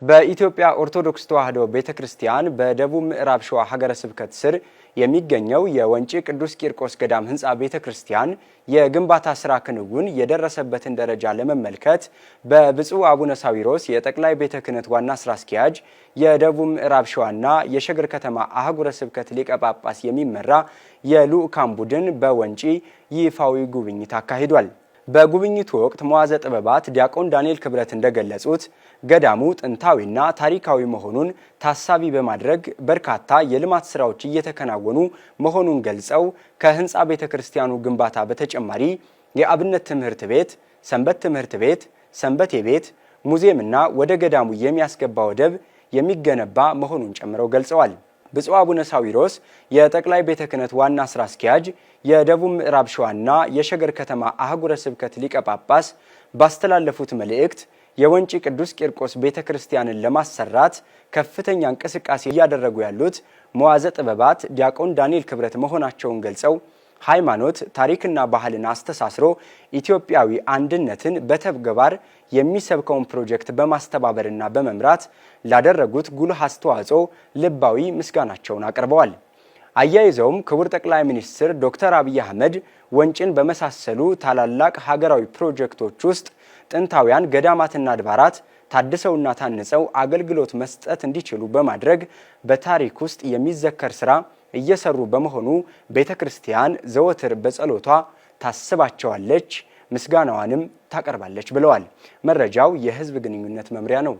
በኢትዮጵያ ኦርቶዶክስ ተዋሕዶ ቤተክርስቲያን በደቡብ ምዕራብ ሸዋ ሀገረ ስብከት ስር የሚገኘው የወንጪ ቅዱስ ቂርቆስ ገዳም ህንጻ ቤተክርስቲያን የግንባታ ስራ ክንውን የደረሰበትን ደረጃ ለመመልከት በብፁዕ አቡነ ሳዊሮስ የጠቅላይ ቤተ ክህነት ዋና ስራ አስኪያጅ የደቡብ ምዕራብ ሸዋና የሸገር ከተማ አህጉረ ስብከት ሊቀ ጳጳስ የሚመራ የልዑካን ቡድን በወንጪ ይፋዊ ጉብኝት አካሂዷል። በጉብኝቱ ወቅት መዋዘ ጥበባት ዲያቆን ዳንኤል ክብረት እንደገለጹት ገዳሙ ጥንታዊና ታሪካዊ መሆኑን ታሳቢ በማድረግ በርካታ የልማት ስራዎች እየተከናወኑ መሆኑን ገልጸው ከህንጻ ቤተክርስቲያኑ ግንባታ በተጨማሪ የአብነት ትምህርት ቤት፣ ሰንበት ትምህርት ቤት፣ ሰንበቴ ቤት፣ ሙዚየምና ወደ ገዳሙ የሚያስገባ ወደብ የሚገነባ መሆኑን ጨምረው ገልጸዋል። ብፁዕ አቡነ ሳዊሮስ የጠቅላይ ቤተ ክህነት ዋና ስራ አስኪያጅ የደቡብ ምዕራብ ሸዋና የሸገር ከተማ አህጉረ ስብከት ሊቀ ጳጳስ ባስተላለፉት መልእክት የወንጪ ቅዱስ ቂርቆስ ቤተክርስቲያንን ለማሰራት ከፍተኛ እንቅስቃሴ እያደረጉ ያሉት መዋዘ ጥበባት ዲያቆን ዳንኤል ክብረት መሆናቸውን ገልጸው ሃይማኖት፣ ታሪክና ባህልን አስተሳስሮ ኢትዮጵያዊ አንድነትን በተግባር የሚሰብከውን ፕሮጀክት በማስተባበርና በመምራት ላደረጉት ጉልህ አስተዋጽኦ ልባዊ ምስጋናቸውን አቅርበዋል። አያይዘውም ክቡር ጠቅላይ ሚኒስትር ዶክተር አብይ አህመድ ወንጪን በመሳሰሉ ታላላቅ ሀገራዊ ፕሮጀክቶች ውስጥ ጥንታውያን ገዳማትና አድባራት ታድሰውና ታንጸው አገልግሎት መስጠት እንዲችሉ በማድረግ በታሪክ ውስጥ የሚዘከር ስራ እየሰሩ በመሆኑ ቤተክርስቲያን ዘወትር በጸሎቷ ታስባቸዋለች፣ ምስጋናዋንም ታቀርባለች ብለዋል። መረጃው የህዝብ ግንኙነት መምሪያ ነው።